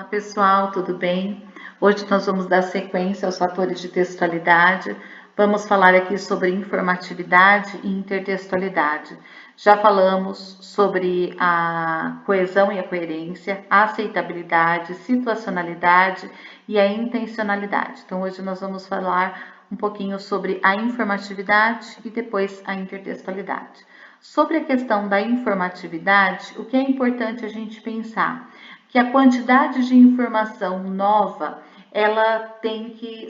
pessoal, tudo bem? Hoje nós vamos dar sequência aos fatores de textualidade. Vamos falar aqui sobre informatividade e intertextualidade. Já falamos sobre a coesão e a coerência, a aceitabilidade, situacionalidade e a intencionalidade. Então, hoje nós vamos falar um pouquinho sobre a informatividade e depois a intertextualidade. Sobre a questão da informatividade, o que é importante a gente pensar? Que a quantidade de informação nova, ela tem que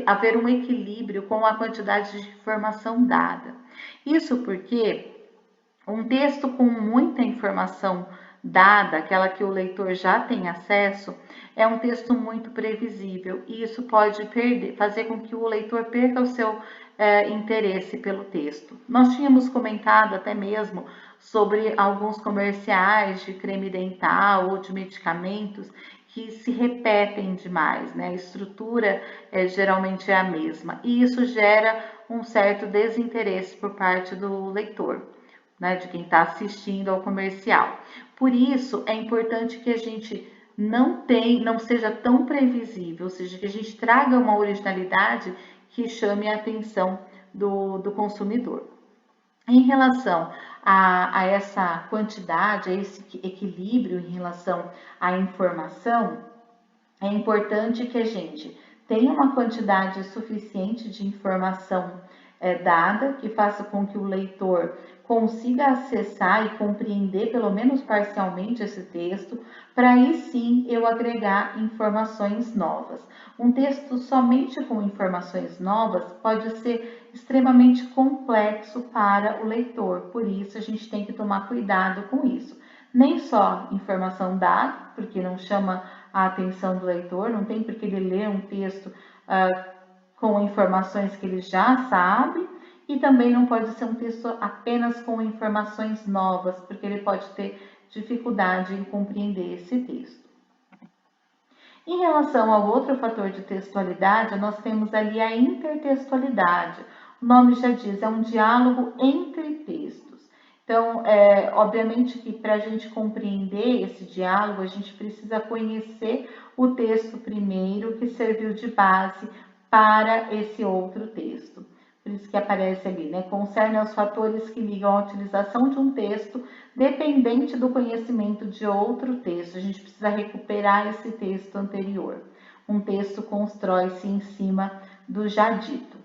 haver um equilíbrio com a quantidade de informação dada. Isso porque um texto com muita informação dada, aquela que o leitor já tem acesso, é um texto muito previsível e isso pode fazer com que o leitor perca o seu interesse pelo texto. Nós tínhamos comentado até mesmo sobre alguns comerciais de creme dental ou de medicamentos que se repetem demais, né? A estrutura geralmente é a mesma e isso gera um certo desinteresse por parte do leitor, né? De quem está assistindo ao comercial. Por isso é importante que a gente não seja tão previsível, ou seja, que a gente traga uma originalidade que chame a atenção do consumidor. Em relação a essa quantidade, a esse equilíbrio em relação à informação, é importante que a gente tenha uma quantidade suficiente de informação dada, que faça com que o leitor consiga acessar e compreender, pelo menos parcialmente, esse texto, para aí sim eu agregar informações novas. Um texto somente com informações novas pode ser extremamente complexo para o leitor, por isso a gente tem que tomar cuidado com isso. Nem só informação dada, porque não chama a atenção do leitor, não tem porque ele ler um texto com informações que ele já sabe, e também não pode ser um texto apenas com informações novas, porque ele pode ter dificuldade em compreender esse texto. Em relação ao outro fator de textualidade, nós temos ali a intertextualidade. O nome já diz, é um diálogo entre textos. Então, obviamente que para a gente compreender esse diálogo, a gente precisa conhecer o texto primeiro, que serviu de base para esse outro texto. Por isso que aparece ali, né? Concerne aos fatores que ligam a utilização de um texto dependente do conhecimento de outro texto. A gente precisa recuperar esse texto anterior. Um texto constrói-se em cima do já dito.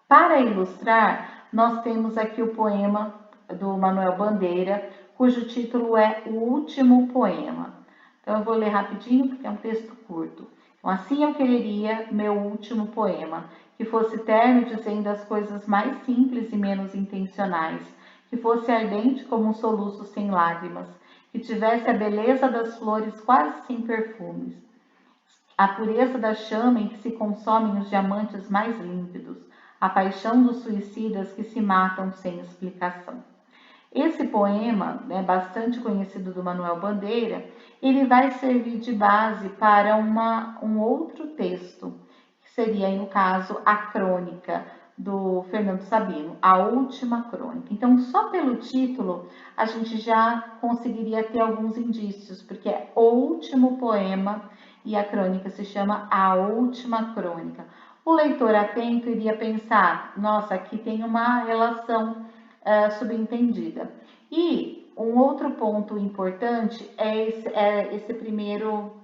Para ilustrar, nós temos aqui o poema do Manuel Bandeira, cujo título é O Último Poema. Então, eu vou ler rapidinho, porque é um texto curto. Então, assim eu quereria meu último poema, que fosse terno dizendo as coisas mais simples e menos intencionais, que fosse ardente como um soluço sem lágrimas, que tivesse a beleza das flores quase sem perfumes, a pureza da chama em que se consomem os diamantes mais límpidos, a paixão dos suicidas que se matam sem explicação. Esse poema, bastante conhecido do Manuel Bandeira, ele vai servir de base para um outro texto, que seria, no caso, a crônica do Fernando Sabino, A Última Crônica. Então, só pelo título, a gente já conseguiria ter alguns indícios, porque é o último poema e a crônica se chama A Última Crônica. O leitor atento iria pensar, nossa, aqui tem uma relação subentendida. E um outro ponto importante é esse primeiro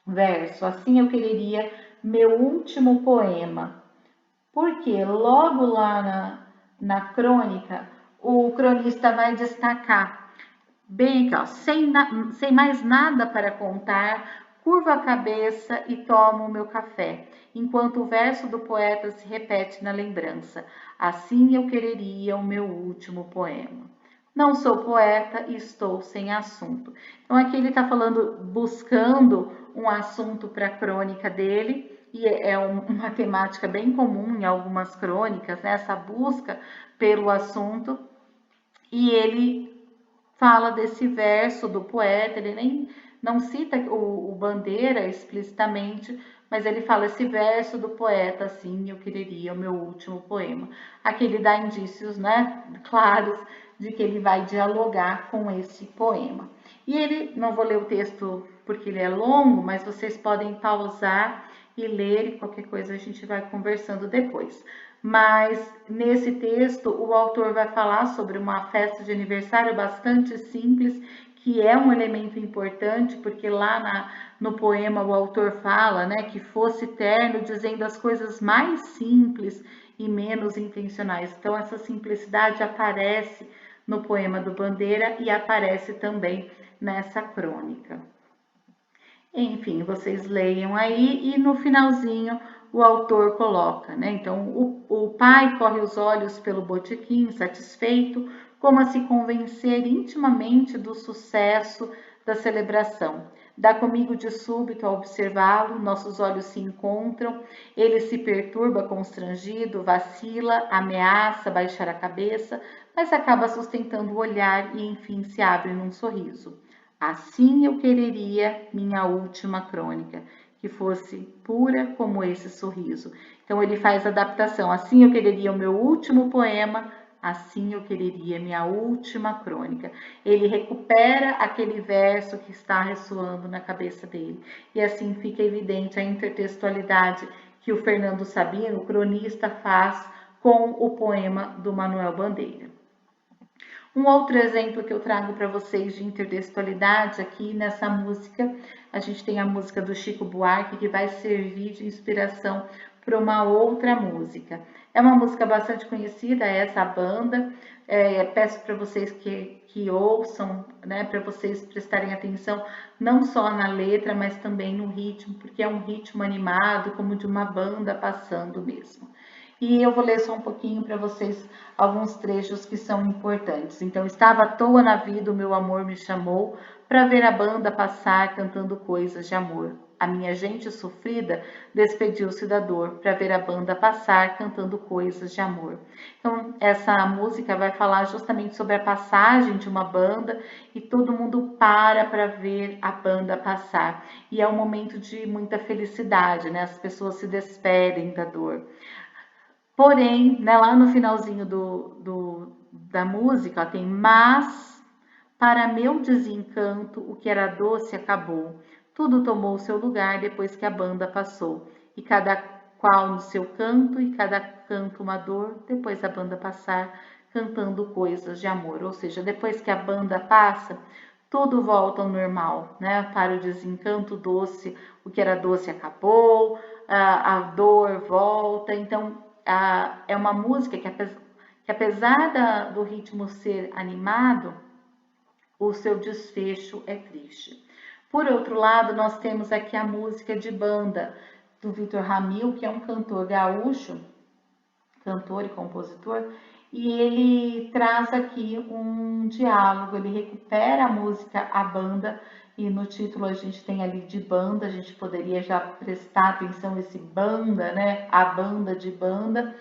verso. Assim eu quereria meu último poema. Porque logo lá na crônica, o cronista vai destacar bem aqui, ó, sem mais nada para contar, curvo a cabeça e tomo o meu café, enquanto o verso do poeta se repete na lembrança. Assim eu quereria o meu último poema. Não sou poeta e estou sem assunto. Então aqui ele está falando, buscando um assunto para a crônica dele, e é uma temática bem comum em algumas crônicas, né? Essa busca pelo assunto, e ele fala desse verso do poeta, ele nem não cita o Bandeira explicitamente, mas ele fala esse verso do poeta, assim, eu quereria o meu último poema. Aqui ele dá indícios, né, claros, de que ele vai dialogar com esse poema. E ele, não vou ler o texto porque ele é longo, mas vocês podem pausar e ler, e qualquer coisa a gente vai conversando depois. Mas nesse texto o autor vai falar sobre uma festa de aniversário bastante simples, que é um elemento importante, porque lá no poema o autor fala, né, que fosse terno, dizendo as coisas mais simples e menos intencionais. Então essa simplicidade aparece no poema do Bandeira e aparece também nessa crônica. Enfim, vocês leiam aí e no finalzinho o autor coloca, né? Então, o pai corre os olhos pelo botequim, satisfeito, como a se convencer intimamente do sucesso da celebração. Dá comigo de súbito a observá-lo, nossos olhos se encontram, ele se perturba constrangido, vacila, ameaça baixar a cabeça, mas acaba sustentando o olhar e enfim se abre num sorriso. Assim eu quereria minha última crônica, que fosse pura como esse sorriso. Então ele faz a adaptação. Assim eu quereria o meu último poema, assim eu quereria minha última crônica. Ele recupera aquele verso que está ressoando na cabeça dele. E assim fica evidente a intertextualidade que o Fernando Sabino, o cronista, faz com o poema do Manuel Bandeira. Um outro exemplo que eu trago para vocês de intertextualidade aqui nessa música, a gente tem a música do Chico Buarque, que vai servir de inspiração para uma outra música. É uma música bastante conhecida, essa banda. Peço para vocês que ouçam, né, para vocês prestarem atenção não só na letra, mas também no ritmo, porque é um ritmo animado, como de uma banda passando mesmo. E eu vou ler só um pouquinho para vocês alguns trechos que são importantes. Então, estava à toa na vida, o meu amor me chamou para ver a banda passar cantando coisas de amor. A minha gente sofrida despediu-se da dor para ver a banda passar cantando coisas de amor. Então, essa música vai falar justamente sobre a passagem de uma banda e todo mundo para ver a banda passar. E é um momento de muita felicidade, né? As pessoas se despedem da dor. Porém, né, lá no finalzinho da música, ó, tem mas, para meu desencanto, o que era doce acabou. Tudo tomou seu lugar depois que a banda passou. E cada qual no seu canto, e cada canto uma dor, depois a banda passar, cantando coisas de amor. Ou seja, depois que a banda passa, tudo volta ao normal, né? Para o desencanto doce, o que era doce acabou, a dor volta. Então, é uma música que apesar do ritmo ser animado, o seu desfecho é triste. Por outro lado, nós temos aqui a música de banda do Vitor Ramil, que é um cantor gaúcho, cantor e compositor, e ele traz aqui um diálogo, ele recupera a música A Banda, e no título a gente tem ali de banda, a gente poderia já prestar atenção esse banda, né? A banda de banda.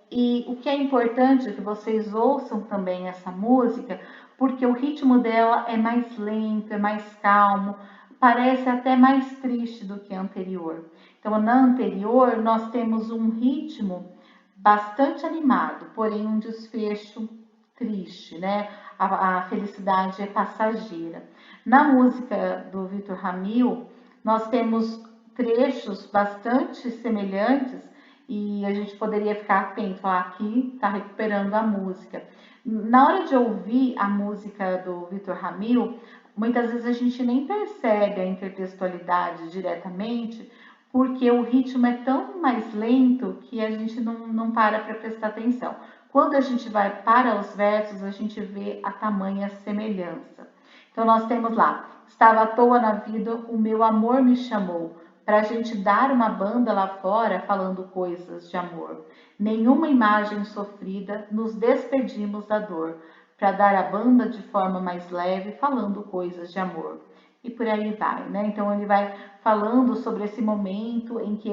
E o que é importante é que vocês ouçam também essa música, porque o ritmo dela é mais lento, é mais calmo, parece até mais triste do que a anterior. Então, na anterior, nós temos um ritmo bastante animado, porém um desfecho triste, né? A felicidade é passageira. Na música do Vitor Ramil, nós temos trechos bastante semelhantes e a gente poderia ficar atento, aqui está recuperando a música. Na hora de ouvir a música do Vitor Ramil, muitas vezes a gente nem percebe a intertextualidade diretamente, porque o ritmo é tão mais lento que a gente não para prestar atenção. Quando a gente vai para os versos, a gente vê a tamanha semelhança. Então, nós temos lá, estava à toa na vida, o meu amor me chamou, para a gente dar uma banda lá fora falando coisas de amor. Nenhuma imagem sofrida, nos despedimos da dor, para dar a banda de forma mais leve, falando coisas de amor. E por aí vai, né? Então ele vai falando sobre esse momento em que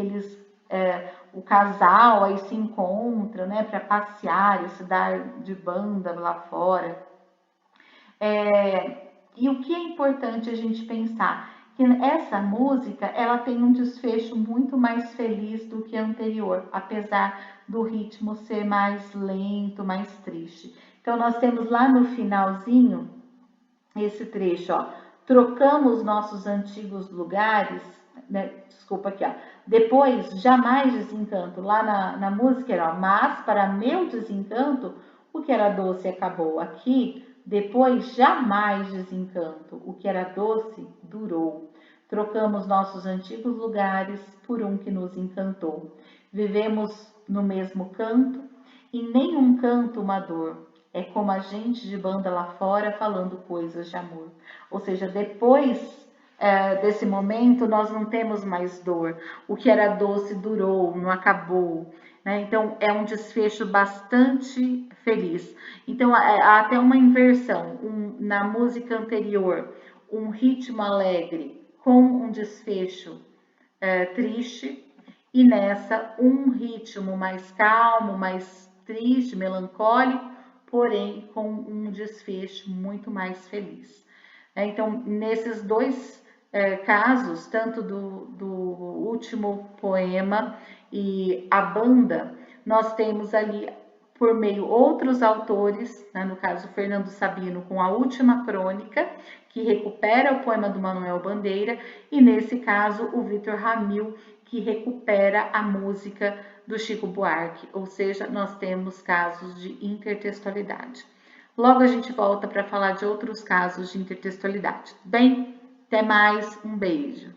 o casal aí se encontra, né, para passear e se dar de banda lá fora. E o que é importante a gente pensar? Que essa música, ela tem um desfecho muito mais feliz do que a anterior, apesar do ritmo ser mais lento, mais triste. Então, nós temos lá no finalzinho, esse trecho, ó. Trocamos nossos antigos lugares, né? Desculpa aqui, ó. Depois, jamais desencanto. Lá na música era, ó, mas para meu desencanto, o que era doce acabou. Aqui, depois, jamais desencanto. O que era doce durou. Trocamos nossos antigos lugares por um que nos encantou. Vivemos no mesmo canto, em nenhum canto uma dor. É como a gente de banda lá fora falando coisas de amor. Ou seja, depois desse momento nós não temos mais dor. O que era doce durou, não acabou. Né? Então é um desfecho bastante feliz. Então há até uma inversão. Na música anterior, um ritmo alegre com um desfecho triste, e nessa um ritmo mais calmo, mais triste, melancólico, porém com um desfecho muito mais feliz. Então, nesses dois casos, tanto do último poema e a banda, nós temos ali por meio outros autores, né, no caso Fernando Sabino com a última crônica, que recupera o poema do Manuel Bandeira, e nesse caso o Vitor Ramil, que recupera a música do Chico Buarque, ou seja, nós temos casos de intertextualidade. Logo a gente volta para falar de outros casos de intertextualidade. Bem, até mais, um beijo.